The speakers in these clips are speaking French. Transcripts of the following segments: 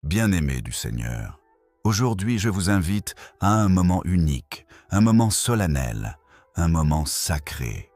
Bien-aimés du Seigneur, aujourd'hui je vous invite à un moment unique, un moment solennel, un moment sacré,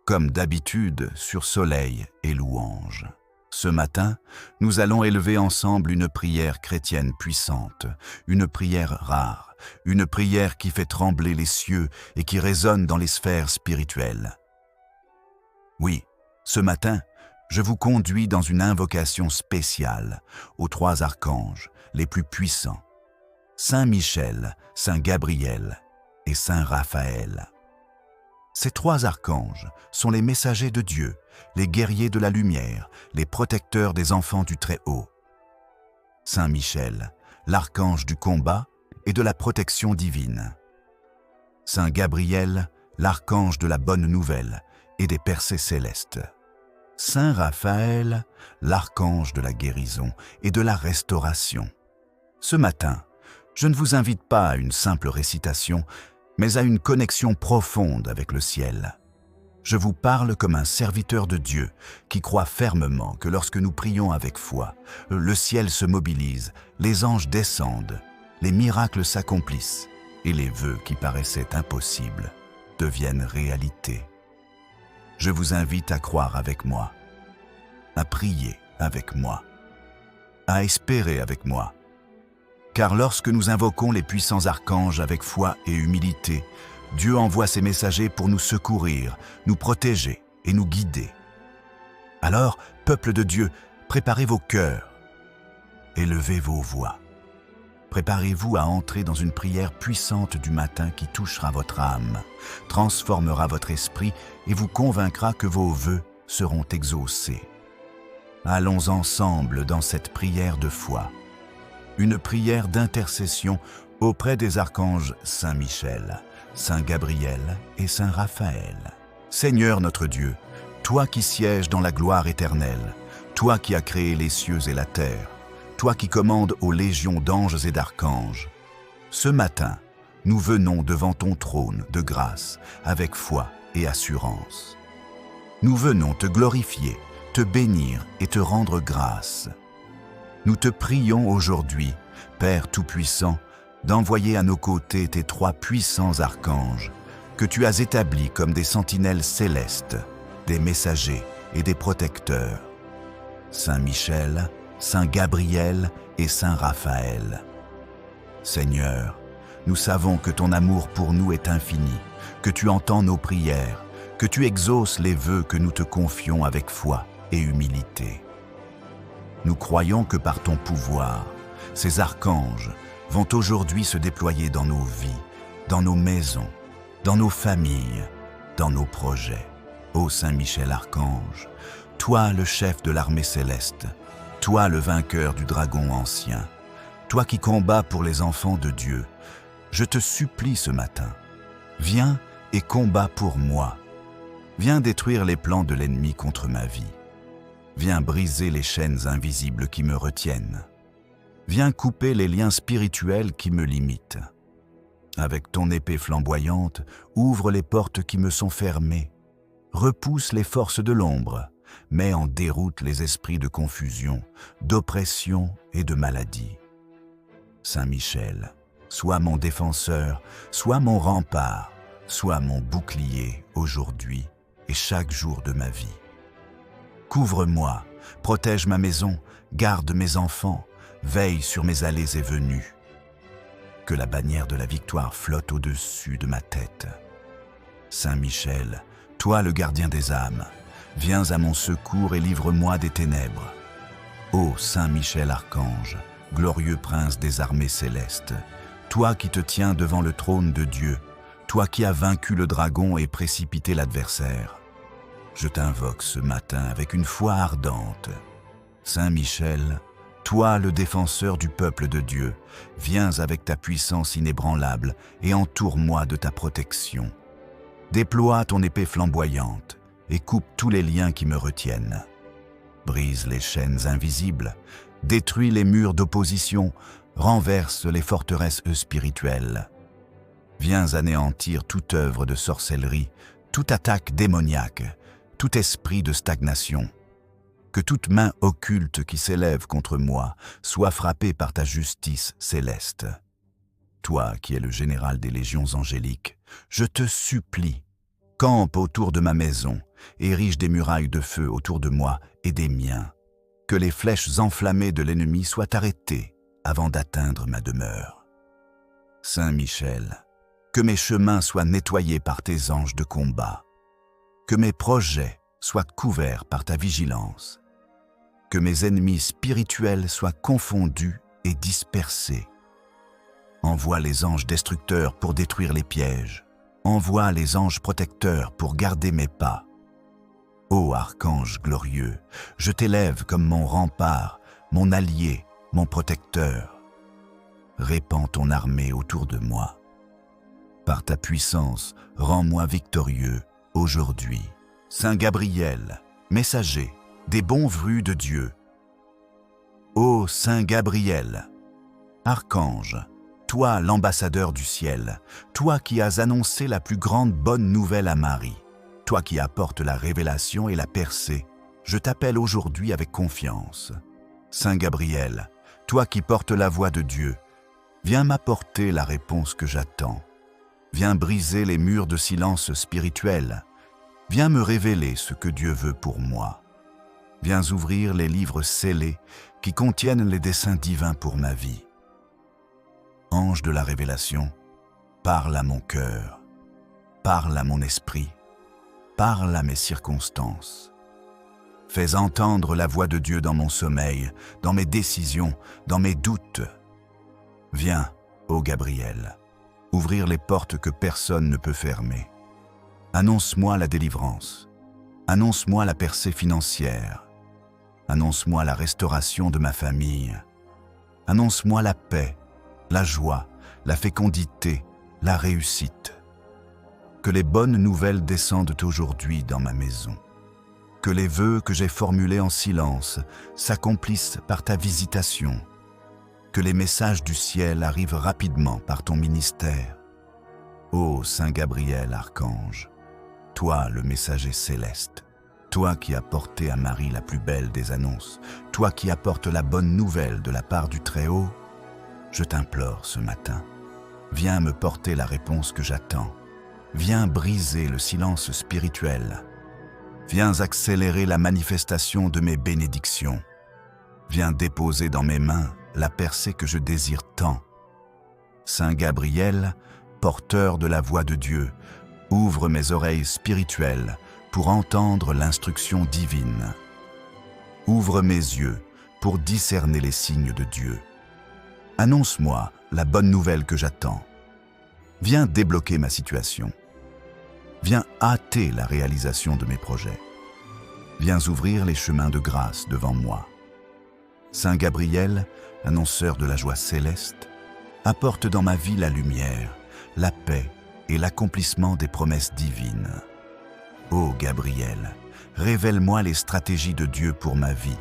comme d'habitude sur Soleil et Louange. Ce matin, nous allons élever ensemble une prière chrétienne puissante, une prière rare, une prière qui fait trembler les cieux et qui résonne dans les sphères spirituelles. Oui, ce matin, je vous conduis dans une invocation spéciale aux trois archanges les plus puissants, Saint Michel, Saint Gabriel et Saint Raphaël. Ces trois archanges sont les messagers de Dieu, les guerriers de la lumière, les protecteurs des enfants du Très-Haut. Saint Michel, l'archange du combat et de la protection divine. Saint Gabriel, l'archange de la bonne nouvelle et des percées célestes. Saint Raphaël, l'archange de la guérison et de la restauration. Ce matin, je ne vous invite pas à une simple récitation, mais à une connexion profonde avec le ciel. Je vous parle comme un serviteur de Dieu qui croit fermement que lorsque nous prions avec foi, le ciel se mobilise, les anges descendent, les miracles s'accomplissent et les vœux qui paraissaient impossibles deviennent réalité. Je vous invite à croire avec moi, à prier avec moi, à espérer avec moi. Car lorsque nous invoquons les puissants archanges avec foi et humilité, Dieu envoie ses messagers pour nous secourir, nous protéger et nous guider. Alors, peuple de Dieu, préparez vos cœurs, élevez vos voix. Préparez-vous à entrer dans une prière puissante du matin qui touchera votre âme, transformera votre esprit et vous convaincra que vos vœux seront exaucés. Allons ensemble dans cette prière de foi, une prière d'intercession auprès des archanges Saint Michel, Saint Gabriel et Saint Raphaël. Seigneur notre Dieu, toi qui sièges dans la gloire éternelle, toi qui as créé les cieux et la terre, toi qui commandes aux légions d'anges et d'archanges, ce matin, nous venons devant ton trône de grâce avec foi et assurance. Nous venons te glorifier, te bénir et te rendre grâce. Nous te prions aujourd'hui, Père Tout-Puissant, d'envoyer à nos côtés tes trois puissants archanges, que tu as établis comme des sentinelles célestes, des messagers et des protecteurs. Saint Michel, Saint Gabriel et Saint Raphaël. Seigneur, nous savons que ton amour pour nous est infini, que tu entends nos prières, que tu exauces les vœux que nous te confions avec foi et humilité. Nous croyons que par ton pouvoir, ces archanges vont aujourd'hui se déployer dans nos vies, dans nos maisons, dans nos familles, dans nos projets. Ô Saint Michel Archange, toi le chef de l'armée céleste, toi le vainqueur du dragon ancien, toi qui combats pour les enfants de Dieu, je te supplie ce matin, viens et combats pour moi. Viens détruire les plans de l'ennemi contre ma vie. Viens briser les chaînes invisibles qui me retiennent. Viens couper les liens spirituels qui me limitent. Avec ton épée flamboyante, ouvre les portes qui me sont fermées. Repousse les forces de l'ombre. Mets en déroute les esprits de confusion, d'oppression et de maladie. Saint Michel, sois mon défenseur, sois mon rempart, sois mon bouclier aujourd'hui et chaque jour de ma vie. Couvre-moi, protège ma maison, garde mes enfants, veille sur mes allées et venues. Que la bannière de la victoire flotte au-dessus de ma tête. Saint Michel, toi le gardien des âmes, viens à mon secours et livre-moi des ténèbres. Ô Saint Michel Archange, glorieux prince des armées célestes, toi qui te tiens devant le trône de Dieu, toi qui as vaincu le dragon et précipité l'adversaire, je t'invoque ce matin avec une foi ardente. Saint Michel, toi le défenseur du peuple de Dieu, viens avec ta puissance inébranlable et entoure-moi de ta protection. Déploie ton épée flamboyante et coupe tous les liens qui me retiennent. Brise les chaînes invisibles, détruis les murs d'opposition, renverse les forteresses spirituelles. Viens anéantir toute œuvre de sorcellerie, toute attaque démoniaque, tout esprit de stagnation. Que toute main occulte qui s'élève contre moi soit frappée par ta justice céleste. Toi qui es le général des légions angéliques, je te supplie, campe autour de ma maison, érige des murailles de feu autour de moi et des miens. Que les flèches enflammées de l'ennemi soient arrêtées avant d'atteindre ma demeure. Saint Michel, que mes chemins soient nettoyés par tes anges de combat. Que mes projets soient couverts par ta vigilance. Que mes ennemis spirituels soient confondus et dispersés. Envoie les anges destructeurs pour détruire les pièges. Envoie les anges protecteurs pour garder mes pas. Ô archange glorieux, je t'élève comme mon rempart, mon allié, mon protecteur. Répands ton armée autour de moi. Par ta puissance, rends-moi victorieux aujourd'hui. Saint Gabriel, messager des bons vrus de Dieu. Ô Saint Gabriel, archange, toi l'ambassadeur du ciel, toi qui as annoncé la plus grande bonne nouvelle à Marie, toi qui apportes la révélation et la percée, je t'appelle aujourd'hui avec confiance. Saint Gabriel, toi qui portes la voix de Dieu, viens m'apporter la réponse que j'attends. Viens briser les murs de silence spirituel. Viens me révéler ce que Dieu veut pour moi. Viens ouvrir les livres scellés qui contiennent les desseins divins pour ma vie. Ange de la révélation, parle à mon cœur, parle à mon esprit, parle à mes circonstances. Fais entendre la voix de Dieu dans mon sommeil, dans mes décisions, dans mes doutes. Viens, ô Gabriel, ouvrir les portes que personne ne peut fermer. Annonce-moi la délivrance, annonce-moi la percée financière, annonce-moi la restauration de ma famille, annonce-moi la paix, la joie, la fécondité, la réussite. Que les bonnes nouvelles descendent aujourd'hui dans ma maison. Que les vœux que j'ai formulés en silence s'accomplissent par ta visitation. Que les messages du ciel arrivent rapidement par ton ministère. Ô Saint Gabriel, archange, toi le messager céleste, toi qui as porté à Marie la plus belle des annonces, toi qui apportes la bonne nouvelle de la part du Très-Haut, je t'implore ce matin, viens me porter la réponse que j'attends. Viens briser le silence spirituel. Viens accélérer la manifestation de mes bénédictions. Viens déposer dans mes mains la percée que je désire tant. Saint Gabriel, porteur de la voix de Dieu, ouvre mes oreilles spirituelles pour entendre l'instruction divine. Ouvre mes yeux pour discerner les signes de Dieu. Annonce-moi la bonne nouvelle que j'attends. Viens débloquer ma situation. Viens hâter la réalisation de mes projets. Viens ouvrir les chemins de grâce devant moi. Saint Gabriel, annonceur de la joie céleste, apporte dans ma vie la lumière, la paix et l'accomplissement des promesses divines. Ô Gabriel, révèle-moi les stratégies de Dieu pour ma vie.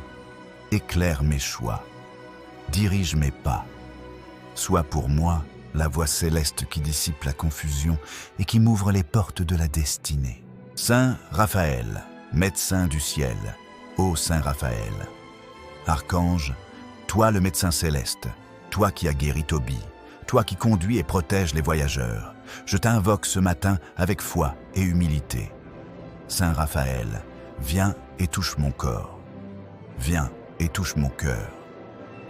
Éclaire mes choix. Dirige mes pas. Sois pour moi la voix céleste qui dissipe la confusion et qui m'ouvre les portes de la destinée. Saint Raphaël, médecin du ciel, ô Saint Raphaël, archange, toi le médecin céleste, toi qui as guéri Tobie, toi qui conduis et protèges les voyageurs, je t'invoque ce matin avec foi et humilité. Saint Raphaël, viens et touche mon corps. Viens et touche mon cœur.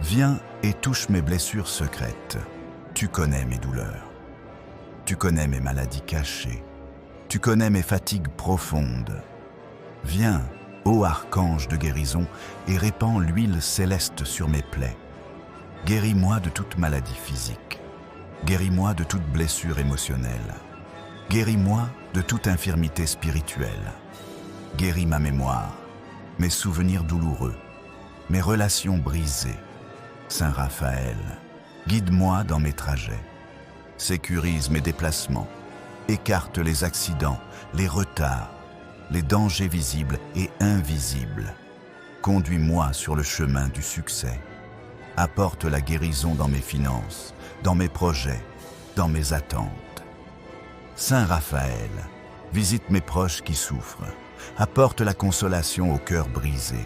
Viens et touche mes blessures secrètes. Tu connais mes douleurs. Tu connais mes maladies cachées. Tu connais mes fatigues profondes. Viens, ô archange de guérison, et répands l'huile céleste sur mes plaies. Guéris-moi de toute maladie physique. Guéris-moi de toute blessure émotionnelle. Guéris-moi de toute infirmité spirituelle. Guéris ma mémoire, mes souvenirs douloureux, mes relations brisées. Saint Raphaël, guide-moi dans mes trajets. Sécurise mes déplacements. Écarte les accidents, les retards, les dangers visibles et invisibles. Conduis-moi sur le chemin du succès. Apporte la guérison dans mes finances, dans mes projets, dans mes attentes. Saint Raphaël, visite mes proches qui souffrent. Apporte la consolation au cœur brisé.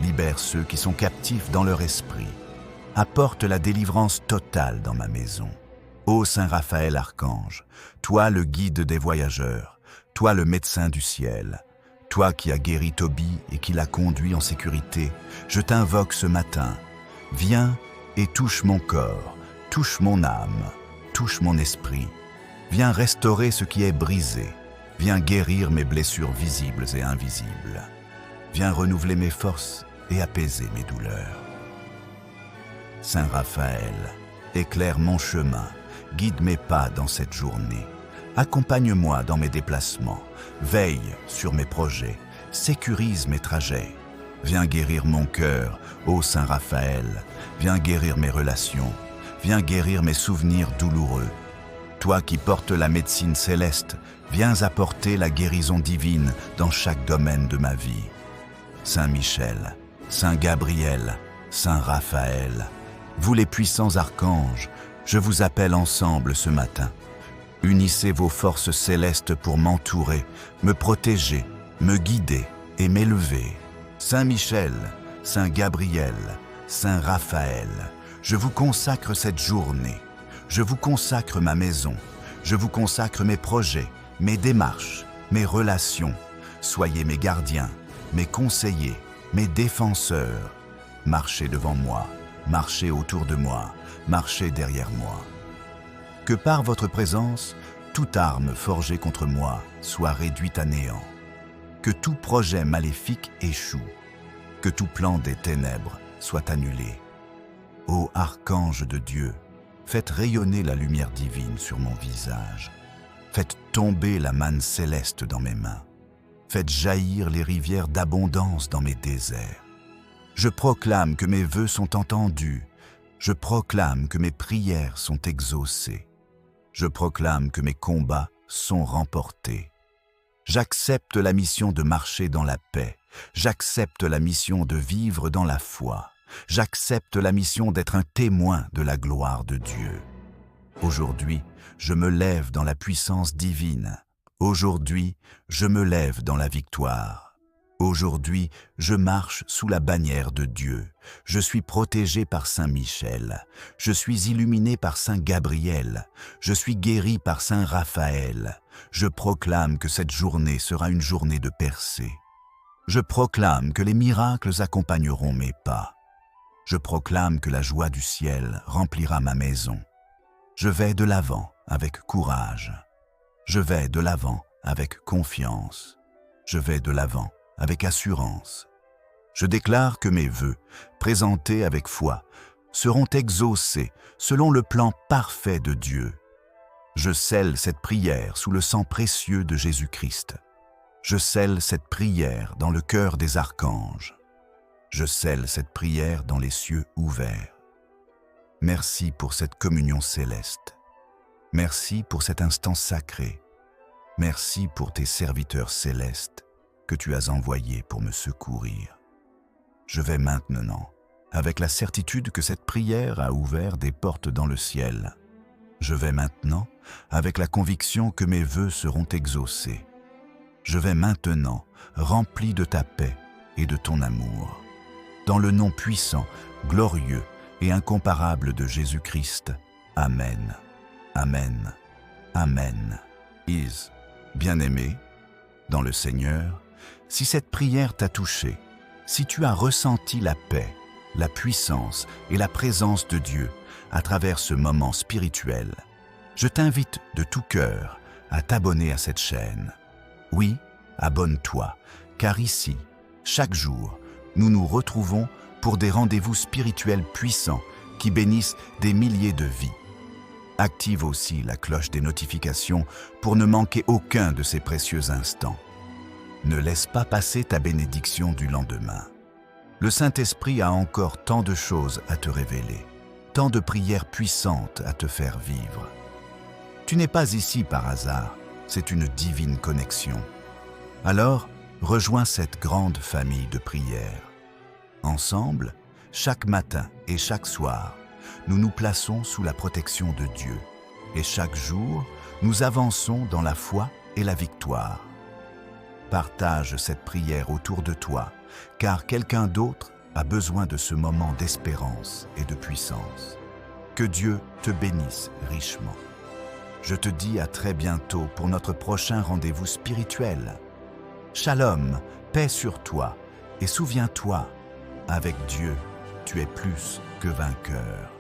libère ceux qui sont captifs dans leur esprit. Apporte la délivrance totale dans ma maison. Ô Saint Raphaël Archange, toi le guide des voyageurs, toi le médecin du ciel, toi qui as guéri Tobie et qui l'as conduit en sécurité, je t'invoque ce matin. Viens et touche mon corps, touche mon âme, touche mon esprit. Viens restaurer ce qui est brisé. Viens guérir mes blessures visibles et invisibles. Viens renouveler mes forces et apaiser mes douleurs. Saint Raphaël, éclaire mon chemin, guide mes pas dans cette journée. Accompagne-moi dans mes déplacements, veille sur mes projets, sécurise mes trajets. Viens guérir mon cœur, ô Saint Raphaël, viens guérir mes relations, viens guérir mes souvenirs douloureux. Toi qui portes la médecine céleste, viens apporter la guérison divine dans chaque domaine de ma vie. Saint Michel, Saint Gabriel, Saint Raphaël, vous les puissants archanges, je vous appelle ensemble ce matin. Unissez vos forces célestes pour m'entourer, me protéger, me guider et m'élever. Saint Michel, Saint Gabriel, Saint Raphaël, je vous consacre cette journée. Je vous consacre ma maison. Je vous consacre mes projets, mes démarches, mes relations. Soyez mes gardiens, mes conseillers, mes défenseurs. Marchez devant moi, marchez autour de moi, marchez derrière moi. Que par votre présence, toute arme forgée contre moi soit réduite à néant. Que tout projet maléfique échoue. Que tout plan des ténèbres soit annulé. Ô archange de Dieu, faites rayonner la lumière divine sur mon visage. Faites tomber la manne céleste dans mes mains. Faites jaillir les rivières d'abondance dans mes déserts. Je proclame que mes vœux sont entendus. Je proclame que mes prières sont exaucées. Je proclame que mes combats sont remportés. J'accepte la mission de marcher dans la paix. J'accepte la mission de vivre dans la foi. J'accepte la mission d'être un témoin de la gloire de Dieu. Aujourd'hui, je me lève dans la puissance divine. Aujourd'hui, je me lève dans la victoire. Aujourd'hui, je marche sous la bannière de Dieu. Je suis protégé par Saint Michel. Je suis illuminé par Saint Gabriel. Je suis guéri par Saint Raphaël. Je proclame que cette journée sera une journée de percée. Je proclame que les miracles accompagneront mes pas. Je proclame que la joie du ciel remplira ma maison. Je vais de l'avant avec courage. Je vais de l'avant avec confiance. Je vais de l'avant avec assurance. Je déclare que mes vœux, présentés avec foi, seront exaucés selon le plan parfait de Dieu. Je scelle cette prière sous le sang précieux de Jésus-Christ. Je scelle cette prière dans le cœur des archanges. Je scelle cette prière dans les cieux ouverts. Merci pour cette communion céleste. Merci pour cet instant sacré. Merci pour tes serviteurs célestes que tu as envoyés pour me secourir. Je vais maintenant, avec la certitude que cette prière a ouvert des portes dans le ciel. Je vais maintenant, avec la conviction que mes vœux seront exaucés. Je vais maintenant, rempli de ta paix et de ton amour. Dans le nom puissant, glorieux et incomparable de Jésus-Christ. Amen. Amen. Amen. Bien-aimé, dans le Seigneur, si cette prière t'a touché, si tu as ressenti la paix, la puissance et la présence de Dieu à travers ce moment spirituel, je t'invite de tout cœur à t'abonner à cette chaîne. Oui, abonne-toi, car ici, chaque jour, nous nous retrouvons pour des rendez-vous spirituels puissants qui bénissent des milliers de vies. Active aussi la cloche des notifications pour ne manquer aucun de ces précieux instants. Ne laisse pas passer ta bénédiction du lendemain. Le Saint-Esprit a encore tant de choses à te révéler, tant de prières puissantes à te faire vivre. Tu n'es pas ici par hasard, c'est une divine connexion. Alors, rejoins cette grande famille de prières. Ensemble, chaque matin et chaque soir, nous nous plaçons sous la protection de Dieu. Et chaque jour, nous avançons dans la foi et la victoire. Partage cette prière autour de toi, car quelqu'un d'autre a besoin de ce moment d'espérance et de puissance. Que Dieu te bénisse richement. Je te dis à très bientôt pour notre prochain rendez-vous spirituel. Shalom, paix sur toi, et souviens-toi, avec Dieu, tu es plus que vainqueur.